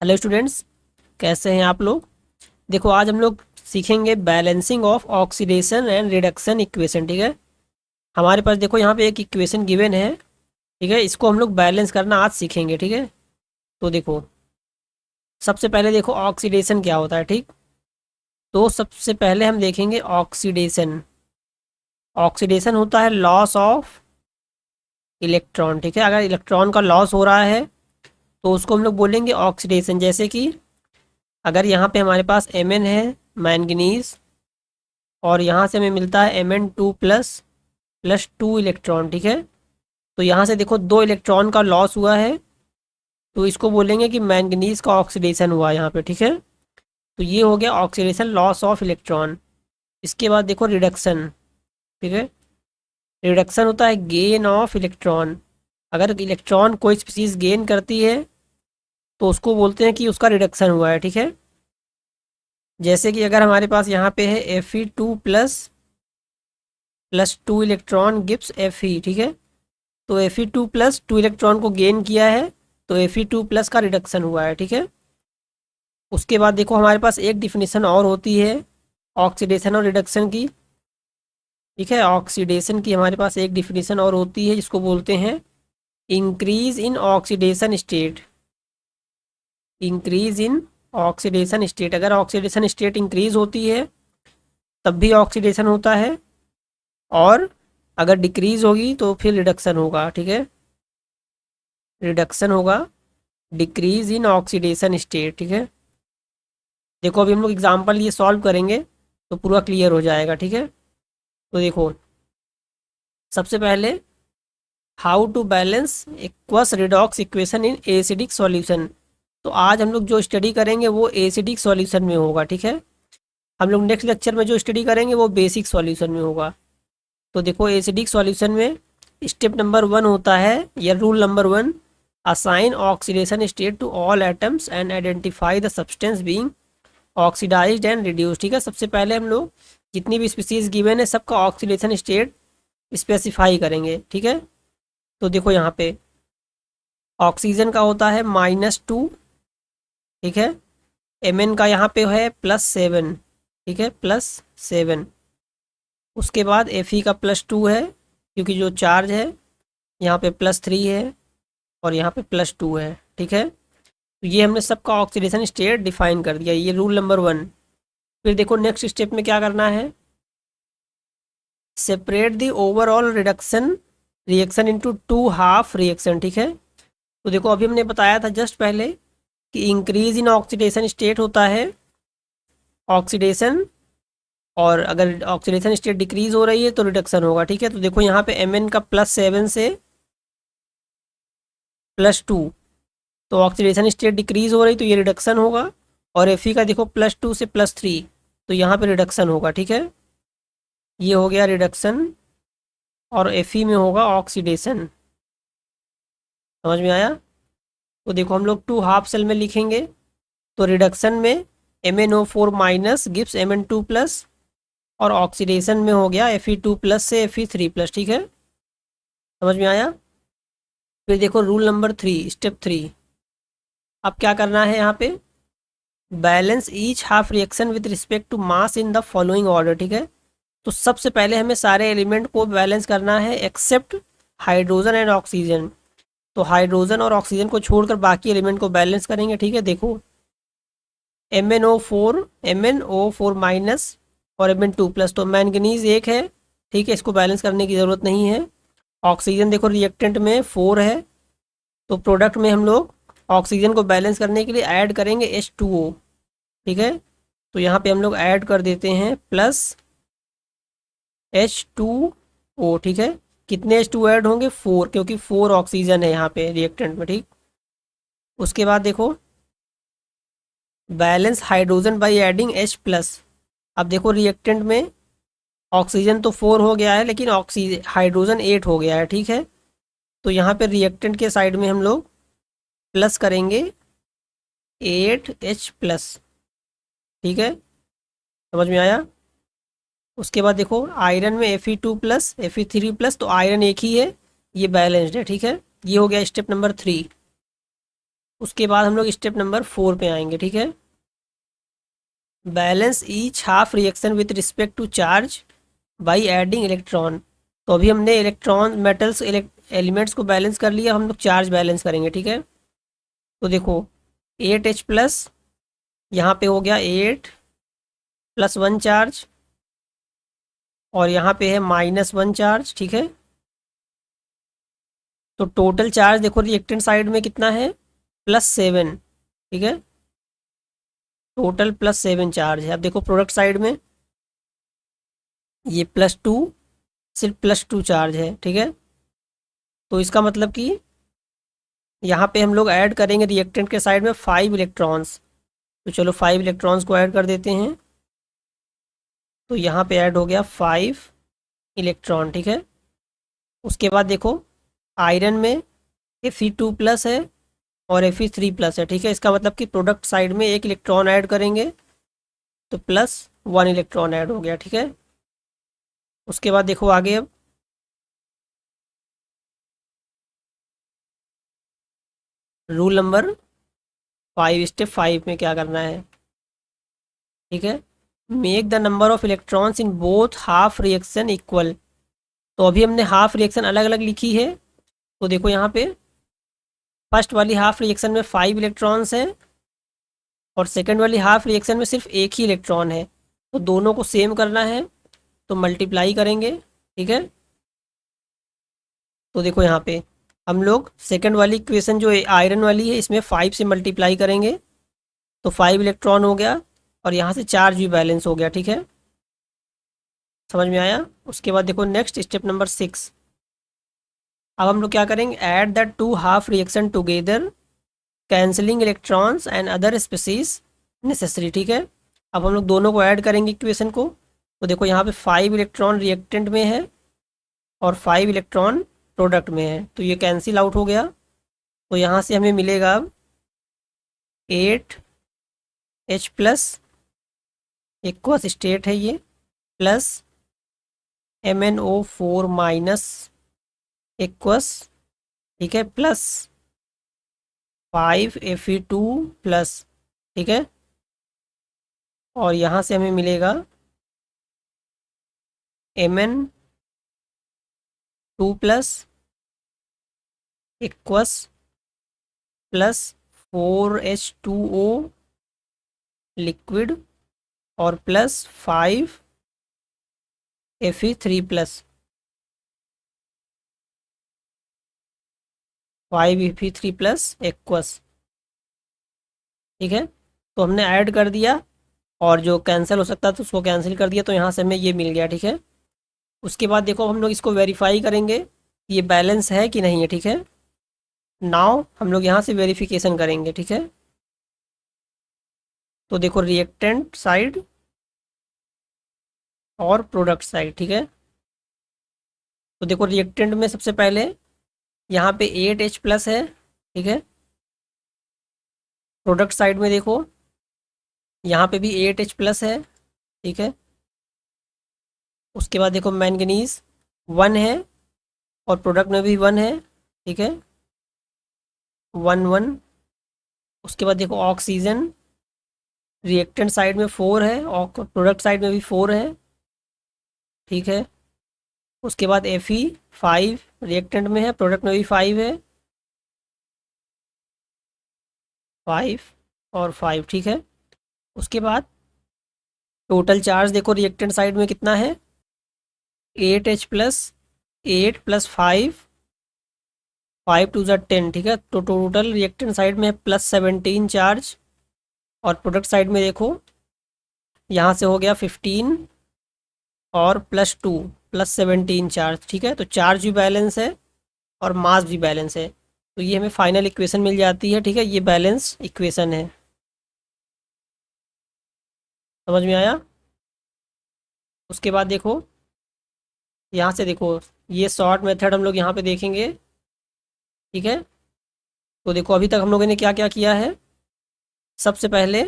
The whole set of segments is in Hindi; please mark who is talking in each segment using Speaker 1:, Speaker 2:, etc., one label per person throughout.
Speaker 1: हेलो स्टूडेंट्स, कैसे हैं आप लोग। देखो आज हम लोग सीखेंगे balancing of oxidation and reduction equation. ठीक है, हमारे पास देखो यहाँ पे एक इक्वेशन गिवन है। ठीक है, इसको हम लोग बैलेंस करना आज सीखेंगे। ठीक है, तो देखो सबसे पहले देखो ऑक्सीडेशन क्या होता है। ठीक, तो सबसे पहले हम देखेंगे ऑक्सीडेशन। ऑक्सीडेशन होता है लॉस ऑफ इलेक्ट्रॉन। ठीक है, अगर इलेक्ट्रॉन का लॉस हो रहा है तो उसको हम लोग बोलेंगे ऑक्सीडेशन। जैसे कि अगर यहाँ पे हमारे पास Mn है, मैंगनीज, और यहाँ से हमें मिलता है Mn2 प्लस 2 इलेक्ट्रॉन। ठीक है, तो यहाँ से देखो 2 इलेक्ट्रॉन का लॉस हुआ है, तो इसको बोलेंगे कि मैंगनीज का ऑक्सीडेशन हुआ यहाँ पे। ठीक है, तो ये हो गया ऑक्सीडेशन लॉस ऑफ इलेक्ट्रॉन। इसके बाद देखो रिडक्शन। ठीक है, रिडक्शन होता है गेन ऑफ इलेक्ट्रॉन। अगर इलेक्ट्रॉन कोई स्पीसीज गेन करती है तो उसको बोलते हैं कि उसका रिडक्शन हुआ है। ठीक है, जैसे कि अगर हमारे पास यहाँ पे है Fe2 plus 2 electron gives Fe। ठीक है, तो Fe2 प्लस 2 इलेक्ट्रॉन को गेन किया है, तो Fe2 प्लस का रिडक्शन हुआ है। ठीक है, उसके बाद देखो हमारे पास एक डिफिनेशन और होती है ऑक्सीडेशन और रिडक्शन की। ठीक है, ऑक्सीडेशन की हमारे पास एक डिफिनेशन और होती है जिसको बोलते हैं increase in oxidation state. Increase in oxidation state, अगर ऑक्सीडेशन स्टेट इंक्रीज होती है तब भी ऑक्सीडेशन होता है, और अगर डिक्रीज होगी तो फिर रिडक्शन होगा। ठीक है, रिडक्शन होगा डिक्रीज इन ऑक्सीडेशन स्टेट। ठीक है, देखो अभी हम लोग एग्जांपल ये सॉल्व करेंगे तो पूरा क्लियर हो जाएगा। ठीक है, तो देखो सबसे पहले how to balance aqueous redox equation in acidic solution. तो आज हम लोग जो स्टडी करेंगे वो एसिडिक सॉल्यूशन में होगा। ठीक है, हम लोग नेक्स्ट लेक्चर में जो स्टडी करेंगे वो बेसिक सॉल्यूशन में होगा। तो देखो एसिडिक सॉल्यूशन में स्टेप नंबर 1 होता है, या rule number 1, assign oxidation state to all atoms and identify the substance being oxidized and reduce. ठीक है, सबसे पहले हम लोग जितनी भी स्पीसीज गिवन है सबका ऑक्सीडेशन स्टेट स्पेसिफाई करेंगे। ठीक है, तो देखो यहाँ पे ऑक्सीजन का होता है -2। ठीक है, Mn का यहाँ पे है +7। ठीक है, +7। उसके बाद Fe का +2 है, क्योंकि जो चार्ज है यहाँ पे +3 है और यहाँ पे +2 है। ठीक है, तो ये हमने सबका ऑक्सीडेशन स्टेट डिफाइन कर दिया, ये रूल नंबर 1। फिर देखो नेक्स्ट स्टेप में क्या करना है, separate the overall reduction reaction into 2 half reaction. ठीक है, तो देखो अभी हमने बताया था जस्ट पहले कि इंक्रीज इन ऑक्सीडेशन स्टेट होता है ऑक्सीडेशन, और अगर ऑक्सीडेशन स्टेट डिक्रीज हो रही है तो रिडक्शन होगा। ठीक है, तो देखो यहाँ पे Mn का +7 से +2, तो ऑक्सीडेशन स्टेट डिक्रीज हो रही तो ये रिडक्शन होगा, और Fe का देखो +2 से +3, तो यहाँ पे रिडक्शन होगा। ठीक है, ये हो गया रिडक्शन, और Fe में होगा ऑक्सीडेशन। समझ में आया। तो देखो हम लोग 2 हाफ सेल में लिखेंगे, तो रिडक्शन में MnO4 minus gives Mn2 plus, और ऑक्सीडेशन में हो गया Fe2 प्लस से Fe3 प्लस। ठीक है, समझ में आया। फिर देखो रूल नंबर 3, स्टेप 3। अब क्या करना है यहाँ पे, balance each half reaction with respect to mass in the following order. ठीक है, तो सबसे पहले हमें सारे एलिमेंट को बैलेंस करना है एक्सेप्ट हाइड्रोजन एंड ऑक्सीजन। तो हाइड्रोजन और ऑक्सीजन को छोड़कर बाकी एलिमेंट को बैलेंस करेंगे। ठीक है, देखो MnO4 माइनस और Mn2 प्लस, तो मैंगनीज एक है। ठीक है, इसको बैलेंस करने की ज़रूरत नहीं है। ऑक्सीजन देखो रिएक्टेंट में 4 है, तो प्रोडक्ट में हम लोग ऑक्सीजन को बैलेंस करने के लिए ऐड करेंगे H2O। ठीक है, तो यहाँ पे हम लोग ऐड कर देते हैं +H2O। ठीक है, कितने H2 ऐड होंगे, 4, क्योंकि 4 ऑक्सीजन है यहाँ पे रिएक्टेंट में। ठीक, उसके बाद देखो balance hydrogen by adding H+। अब देखो रिएक्टेंट में ऑक्सीजन तो 4 हो गया है, लेकिन ऑक्सीजन हाइड्रोजन 8 हो गया है। ठीक है, तो यहाँ पे रिएक्टेंट के साइड में हम लोग प्लस करेंगे 8H+। ठीक है, समझ में आया। उसके बाद देखो आयरन में Fe2 प्लस Fe3 प्लस, तो आयरन एक ही है, ये बैलेंस्ड है। ठीक है, ये हो गया स्टेप नंबर 3। उसके बाद हम लोग स्टेप नंबर 4 पे आएंगे, ठीक है। Balance each half reaction with respect to charge by adding electron. तो अभी हमने इलेक्ट्रॉन मेटल्स एलिमेंट्स को बैलेंस कर लिया, हम लोग चार्ज बैलेंस करेंगे, ठीक है। तो देखो 8H प्लस, यहाँ पे हो गया 8+1 चार्ज, और यहाँ पे है -1 चार्ज, ठीक है। तो टोटल चार्ज देखो रिएक्टेंट साइड में कितना है, +7, ठीक है। टोटल +7 चार्ज है। अब देखो प्रोडक्ट साइड में ये +2, सिर्फ +2 चार्ज है, ठीक है। तो इसका मतलब कि यहाँ पे हम लोग ऐड करेंगे रिएक्टेंट के साइड में 5 इलेक्ट्रॉन्स। तो चलो 5 इलेक्ट्रॉन्स को ऐड कर देते हैं। तो यहाँ पे ऐड हो गया 5 इलेक्ट्रॉन, ठीक है। उसके बाद देखो आयरन में Fe2+ है और Fe3+ है, ठीक है। इसका मतलब कि प्रोडक्ट साइड में एक इलेक्ट्रॉन ऐड करेंगे तो +1 इलेक्ट्रॉन ऐड हो गया, ठीक है। उसके बाद देखो आगे अब रूल नंबर 5, स्टेप 5 में क्या करना है, ठीक है। Make the number of electrons in both half reaction equal. तो अभी हमने हाफ रिएक्शन अलग अलग लिखी है। तो देखो यहाँ पे फर्स्ट वाली हाफ रिएक्शन में 5 इलेक्ट्रॉन्स हैं और सेकंड वाली हाफ रिएक्शन में सिर्फ एक ही इलेक्ट्रॉन है। तो दोनों को सेम करना है, तो मल्टीप्लाई करेंगे, ठीक है। तो देखो यहाँ पे हम लोग सेकंड वाली इक्वेशन जो आयरन वाली है इसमें 5 से मल्टीप्लाई करेंगे तो 5 इलेक्ट्रॉन हो गया, और यहाँ से चार्ज भी बैलेंस हो गया, ठीक है। समझ में आया। उसके बाद देखो नेक्स्ट स्टेप नंबर 6। अब हम लोग क्या करेंगे, add the two half reaction together cancelling electrons and other species necessary, ठीक है। अब हम लोग दोनों को ऐड करेंगे इक्वेशन को। तो देखो यहाँ पे 5 इलेक्ट्रॉन रिएक्टेंट में है और 5 इलेक्ट्रॉन प्रोडक्ट में है, तो ये कैंसिल आउट हो गया। तो यहाँ से हमें मिलेगा अब 8H+ एक्वस स्टेट है ये, प्लस MnO4- एक्वस, ठीक है, प्लस 5Fe2+, ठीक है। और यहाँ से हमें मिलेगा Mn2+ aqueous plus 4H2O liquid और प्लस 5Fe3+, 5Fe3+ एक्वस, ठीक है। तो हमने ऐड कर दिया और जो कैंसिल हो सकता था उसको कैंसिल कर दिया, तो यहाँ से हमें ये मिल गया, ठीक है। उसके बाद देखो हम लोग इसको वेरीफाई करेंगे ये बैलेंस है कि नहीं है, ठीक है। नाउ हम लोग यहाँ से वेरिफिकेशन करेंगे, ठीक है। तो देखो रिएक्टेंट साइड और प्रोडक्ट साइड, ठीक है। तो देखो रिएक्टेंट में सबसे पहले यहाँ पे 8H+ है, ठीक है। प्रोडक्ट साइड में देखो यहाँ पे भी 8H+ है, ठीक है। उसके बाद देखो मैंगनीज 1 है और प्रोडक्ट में भी 1 है, ठीक है, 1 1। उसके बाद देखो ऑक्सीजन रिएक्टेंट साइड में 4 है और प्रोडक्ट साइड में भी 4 है, ठीक है। उसके बाद Fe5 रिएक्टेंट में है, प्रोडक्ट में भी 5 है, 5 और 5, ठीक है। उसके बाद टोटल चार्ज देखो रिएक्टेंट साइड में कितना है, 8H+, 8+5, 5 2 10, ठीक है। तो टोटल रिएक्टेंट साइड में है +17 चार्ज, और प्रोडक्ट साइड में देखो यहाँ से हो गया 15 और +2 +17 चार्ज, ठीक है। तो चार्ज भी बैलेंस है और मास भी बैलेंस है, तो ये हमें फाइनल इक्वेशन मिल जाती है, ठीक है। ये बैलेंस इक्वेशन है। समझ में आया। उसके बाद देखो यहाँ से देखो ये शॉर्ट मेथड हम लोग यहाँ पे देखेंगे, ठीक है। तो देखो अभी तक हम लोगों ने क्या क्या किया है। सबसे पहले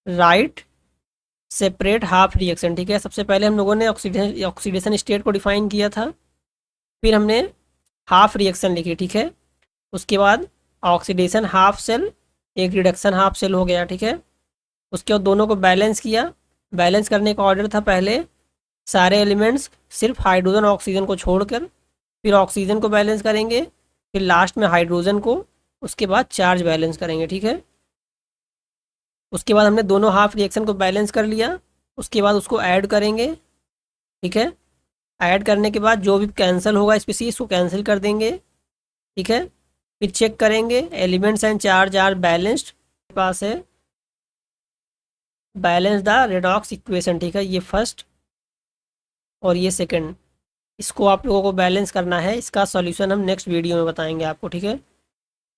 Speaker 1: राइट सेपरेट हाफ रिएक्शन, ठीक है। सबसे पहले हम लोगों ने ऑक्सीडेशन स्टेट को डिफाइन किया था, फिर हमने हाफ रिएक्शन लिखी, ठीक है। उसके बाद ऑक्सीडेशन हाफ सेल, एक रिडक्शन हाफ सेल हो गया, ठीक है। उसके बाद दोनों को बैलेंस किया। बैलेंस करने का ऑर्डर था पहले सारे एलिमेंट्स सिर्फ हाइड्रोजन ऑक्सीजन को छोड़कर, फिर ऑक्सीजन को बैलेंस करेंगे, फिर लास्ट में हाइड्रोजन को, उसके बाद चार्ज बैलेंस करेंगे, ठीक है। उसके बाद हमने दोनों हाफ रिएक्शन को बैलेंस कर लिया। उसके बाद उसको ऐड करेंगे, ठीक है। ऐड करने के बाद जो भी कैंसिल होगा स्पीसीज उसको कैंसिल कर देंगे, ठीक है। फिर चेक करेंगे elements and charge are balanced, पास है बैलेंस द रेडॉक्स इक्वेशन, ठीक है। ये फर्स्ट और ये सेकंड, इसको आप लोगों को बैलेंस करना है। इसका सॉल्यूशन हम नेक्स्ट वीडियो में बताएंगे आपको, ठीक है।